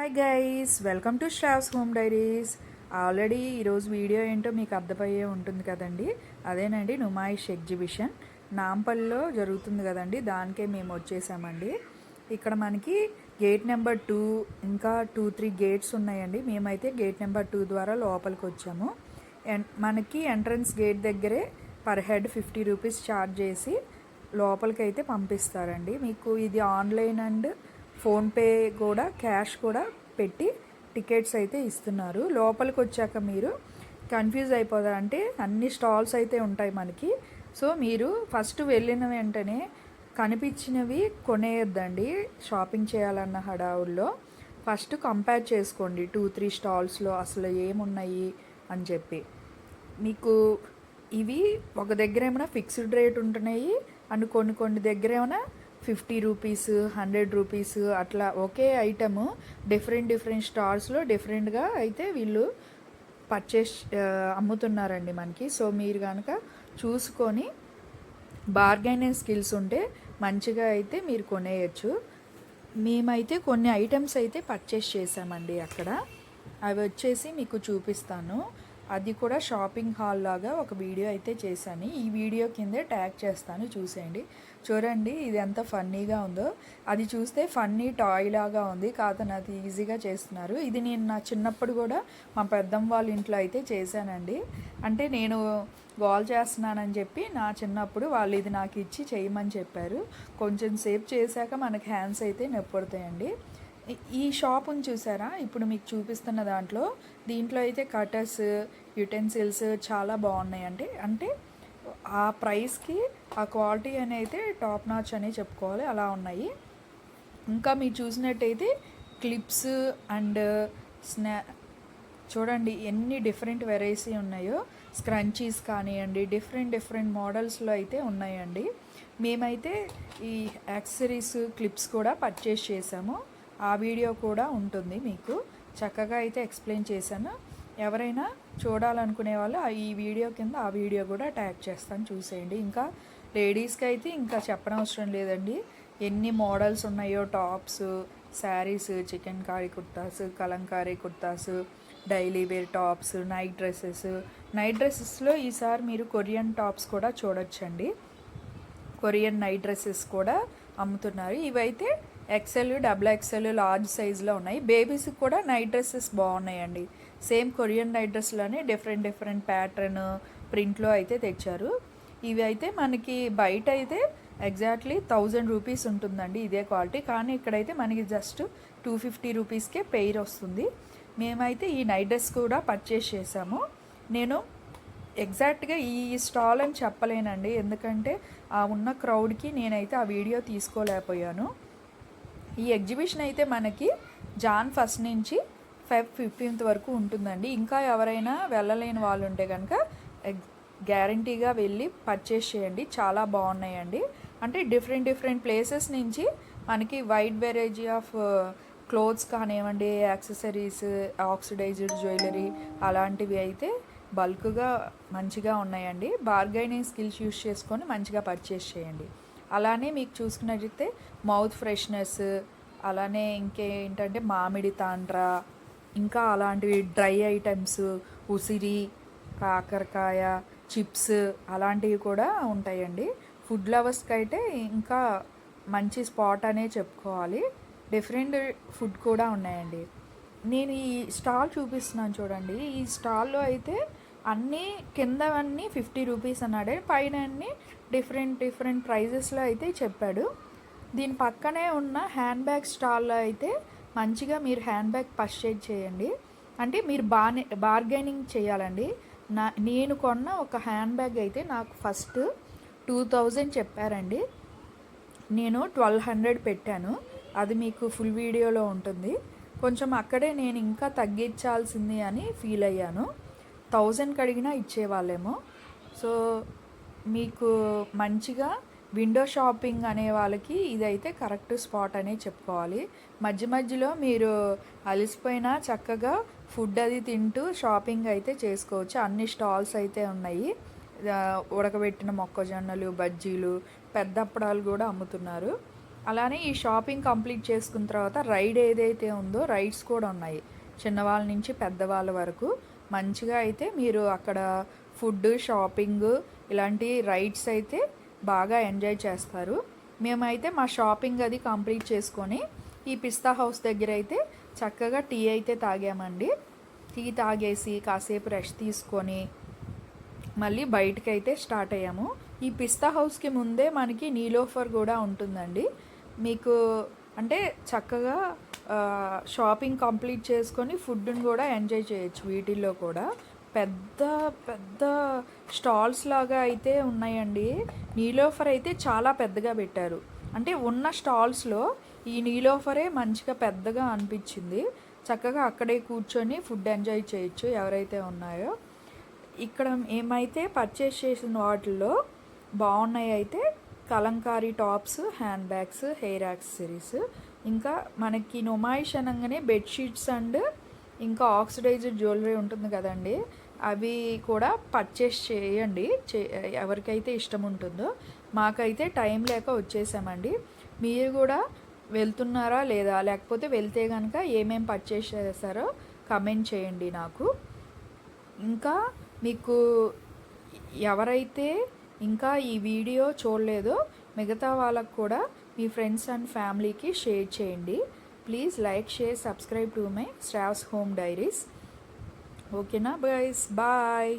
Hi guys, welcome to Shravs home diaries. Already ఈరోజు video ఏంటో మీకు అర్థమయ్యే ఉంటుంది కదండి. అదేనండి నుమాయిష్ ఎగ్జిబిషన్ నాంపల్లిలో జరుగుతుంది కదండి, దానికే మేము వచ్చేసామండి. ఇక్కడ మనకి గేట్ నెంబర్ 2 ఇంకా 2-3 గేట్స్ ఉన్నాయండి. మేమైతే గేట్ నెంబర్ 2 ద్వారా లోపలికి వచ్చాము. మనకి ఎంట్రన్స్ గేట్ దగ్గరే పర్ హెడ్ 50 రూపీస్ ఛార్జ్ చేసి లోపలికి అయితే పంపిస్తారండి. మీకు ఇది ఆన్లైన్ అండ్ ఫోన్పే కూడా క్యాష్ కూడా పెట్టి టికెట్స్ అయితే ఇస్తున్నారు. లోపలికి వచ్చాక మీరు కన్ఫ్యూజ్ అయిపోతారు, అంటే అన్ని స్టాల్స్ అయితే ఉంటాయి మనకి. సో మీరు ఫస్ట్ వెళ్ళిన వెంటనే కనిపించినవి కొనేయొద్దండి. షాపింగ్ చేయాలన్న హడావుల్లో ఫస్ట్ కంపేర్ చేసుకోండి 2-3 స్టాల్స్లో అసలు ఏమున్నాయి అని చెప్పి. మీకు ఇవి ఒక దగ్గర ఏమైనా ఫిక్స్డ్ రేట్ ఉంటున్నాయి అండ్ కొన్ని దగ్గర ఏమైనా 50 రూపీస్ 100 రూపీస్ అట్లా ఒకే ఐటము డిఫరెంట్ స్టాల్స్లో డిఫరెంట్గా అయితే వీళ్ళు పర్చేస్ అమ్ముతున్నారండి మనకి. సో మీరు కనుక చూసుకొని బార్గెనింగ్ స్కిల్స్ ఉంటే మంచిగా అయితే మీరు కొనేయచ్చు. మేమైతే కొన్ని ఐటమ్స్ అయితే పర్చేస్ చేసామండి అక్కడ. అవి వచ్చేసి మీకు చూపిస్తాను. అది కూడా షాపింగ్ హాల్ లాగా ఒక వీడియో అయితే చేశాను. ఈ వీడియో కిందే ట్యాగ్ చేస్తాను, చూసేయండి. చూడండి ఇది ఎంత ఫన్నీగా ఉందో. అది చూస్తే ఫన్నీ టాయ్ లాగా ఉంది, కాదని అది ఈజీగా చేస్తున్నారు. ఇది నేను నా చిన్నప్పుడు కూడా మా పెద్దమ్మ వాళ్ళ ఇంట్లో అయితే చేశానండి. అంటే నేను గోల్ చేస్తున్నానని చెప్పి నా చిన్నప్పుడు వాళ్ళు ఇది నాకు ఇచ్చి చేయమని చెప్పారు. కొంచెం సేపు చేశాక మనకి హ్యాండ్స్ అయితే నొప్పుడతాయండి. ఈ షాప్ని చూసారా, ఇప్పుడు మీకు చూపిస్తున్న దీంట్లో అయితే కటర్స్ యుటెన్సిల్స్ చాలా బాగున్నాయండి. అంటే ఆ ప్రైస్కి ఆ క్వాలిటీ అని అయితే టాప్ నాచ్ అని చెప్పుకోవాలి, అలా ఉన్నాయి. ఇంకా మీరు చూసినట్టయితే క్లిప్స్ అండ్ చూడండి ఎన్ని డిఫరెంట్ వెరైటీ ఉన్నాయో. స్క్రంచీస్ కానివ్వండి, డిఫరెంట్ మోడల్స్లో అయితే ఉన్నాయండి. మేమైతే ఈ యాక్సెసరీస్ క్లిప్స్ కూడా పర్చేస్ చేసాము. ఆ వీడియో కూడా ఉంటుంది, మీకు చక్కగా అయితే ఎక్స్ప్లెయిన్ చేశాను. ఎవరైనా చూడాలనుకునే వాళ్ళు ఈ వీడియో కింద ఆ వీడియో కూడా ట్యాగ్ చేస్తాను, చూసేయండి. ఇంకా లేడీస్కి అయితే ఇంకా చెప్పనవసరం లేదండి, ఎన్ని మోడల్స్ ఉన్నాయో. Tops, saris, chikankari kurtas, kalamkari kurtas, daily wear tops, night డ్రెస్సెస్లో ఈసారి మీరు కొరియన్ టాప్స్ కూడా చూడొచ్చండి. కొరియన్ నైట్ డ్రెస్సెస్ కూడా అమ్ముతున్నారు. ఇవైతే XL, XXL, లార్జ్ సైజులో ఉన్నాయి. బేబీస్కి కూడా నైట్ డ్రెస్సెస్ బాగున్నాయండి. సేమ్ కొరియన్ నైట్ డ్రెస్లోనే డిఫరెంట్ ప్యాటర్న్ ప్రింట్లో అయితే తెచ్చారు. ఇవి అయితే మనకి బయట అయితే ఎగ్జాక్ట్లీ 1000 రూపీస్ ఉంటుందండి ఇదే క్వాలిటీ, కానీ ఇక్కడైతే మనకి జస్ట్ 250 రూపీస్కే పెయిర్ వస్తుంది. మేమైతే ఈ నైట్ డ్రెస్ కూడా పర్చేస్ చేసాము. నేను ఎగ్జాక్ట్గా ఈ స్టాల్ అని చెప్పలేనండి, ఎందుకంటే ఆ ఉన్న క్రౌడ్కి నేనైతే ఆ వీడియో తీసుకోలేకపోయాను. ఈ ఎగ్జిబిషన్ అయితే మనకి జాన్ 1 నుంచి Feb 15 వరకు ఉంటుందండి. ఇంకా ఎవరైనా వెళ్ళలేని వాళ్ళు ఉంటే కనుక గ్యారంటీగా వెళ్ళి పర్చేస్ చేయండి, చాలా బాగున్నాయండి. అంటే డిఫరెంట్ ప్లేసెస్ నుంచి మనకి వైడ్ వెరైటీ ఆఫ్ క్లోత్స్ కానివ్వండి, యాక్సెసరీస్, ఆక్సిడైజ్డ్ జ్యువెలరీ అలాంటివి అయితే బల్క్గా మంచిగా ఉన్నాయండి. బార్గెనింగ్ స్కిల్స్ యూస్ చేసుకొని మంచిగా పర్చేస్ చేయండి. అలానే మీకు చూసుకున్నట్టయితే మౌత్ ఫ్రెష్నెస్, అలానే ఇంకేంటంటే మామిడి తాండ్ర, ఇంకా అలాంటివి డ్రై ఐటమ్స్, ఉసిరి, కాకరకాయ చిప్స్ అలాంటివి కూడా ఉంటాయండి. ఫుడ్ లవర్స్కి అయితే ఇంకా మంచి స్పాట్ అనే చెప్పుకోవాలి. డిఫరెంట్ ఫుడ్ కూడా ఉన్నాయండి. నేను ఈ స్టాల్ చూపిస్తున్నాను చూడండి. ఈ స్టాల్లో అయితే అన్నీ కిందవన్నీ 50 రూపీస్ అన్నాడు, పైన అన్నీ డిఫరెంట్ ప్రైజెస్లో అయితే చెప్పాడు. దీని పక్కనే ఉన్న హ్యాండ్ బ్యాగ్ స్టాల్లో అయితే మంచిగా మీరు హ్యాండ్ బ్యాగ్ పర్చేజ్ చేయండి. అంటే మీరు బార్గెనింగ్ చేయాలండి. నేను కొన్న ఒక హ్యాండ్ బ్యాగ్ అయితే నాకు ఫస్ట్ 2000 చెప్పారండి, నేను 1200 పెట్టాను. అది మీకు ఫుల్ వీడియోలో ఉంటుంది. కొంచెం అక్కడే నేను ఇంకా తగ్గించాల్సింది అని ఫీల్ అయ్యాను. 1000కి అడిగినా ఇచ్చేవాళ్ళేమో. సో మీకు మంచిగా విండో షాపింగ్ అనే వాళ్ళకి ఇదైతే కరెక్ట్ స్పాట్ అనే చెప్పుకోవాలి. మధ్యలో మీరు అలసిపోయినా చక్కగా ఫుడ్ అది తింటూ షాపింగ్ అయితే చేసుకోవచ్చు. అన్ని స్టాల్స్ అయితే ఉన్నాయి. ఉడకబెట్టిన మొక్కజొన్నలు, బజ్జీలు, పెద్ద అప్పడాలు కూడా అమ్ముతున్నారు. అలానే ఈ షాపింగ్ కంప్లీట్ చేసుకున్న తర్వాత రైడ్ ఏదైతే ఉందో రైడ్స్ కూడా ఉన్నాయి, చిన్నవాళ్ళ నుంచి పెద్దవాళ్ళ వరకు. మంచిగా అయితే మీరు అక్కడ ఫుడ్, షాపింగ్ ఇలాంటి రైడ్స్ అయితే బాగా ఎంజాయ్ చేస్తారు. మేమైతే మా షాపింగ్ అది కంప్లీట్ చేసుకొని ఈ పిస్తా హౌస్ దగ్గర అయితే చక్కగా టీ అయితే తాగామండి. టీ తాగేసి కాసేపు రెస్ట్ తీసుకొని మళ్ళీ బయటకు అయితే స్టార్ట్ అయ్యాము. ఈ పిస్తా హౌస్కి ముందే మనకి నీలోఫర్ కూడా ఉంటుందండి. మీకు అంటే చక్కగా షాపింగ్ కంప్లీట్ చేసుకొని ఫుడ్ని కూడా ఎంజాయ్ చేయొచ్చు. వీటిల్లో కూడా పెద్ద పెద్ద స్టాల్స్ లాగా అయితే ఉన్నాయండి. నీలోఫర్ అయితే చాలా పెద్దగా పెట్టారు. అంటే ఉన్న స్టాల్స్లో ఈ నీలోఫరే మంచిగా పెద్దగా అనిపించింది. చక్కగా అక్కడే కూర్చొని ఫుడ్ ఎంజాయ్ చేయొచ్చు ఎవరైతే ఉన్నాయో. ఇక్కడ ఏమైతే పర్చేస్ చేసిన వాటిల్లో బాగున్నాయి అయితే Kalamkari tops, hand bags, hair accessories, ఇంకా మనకి నుమాయిష్ అనగానే బెడ్షీట్స్ అండ్ ఇంకా ఆక్సిడైజ్డ్ జ్యువెలరీ ఉంటుంది కదండి, అవి కూడా పర్చేస్ చేయండి ఎవరికైతే ఇష్టం ఉంటుందో. మాకైతే టైం లేక వచ్చేసామండి. మీరు కూడా వెళ్తున్నారా లేదా, లేకపోతే వెళ్తే కనుక ఏమేం పర్చేస్ చేస్తారో కమెంట్ చేయండి నాకు. ఇంకా మీకు ఎవరైతే ఇంకా ఈ వీడియో చూడలేదో మిగతా వాళ్ళకు కూడా మీ ఫ్రెండ్స్ అండ్ ఫ్యామిలీకి షేర్ చేయండి. Please like, share, subscribe to my Shravs home diaries. ఓకేనా గైస్, బాయ్.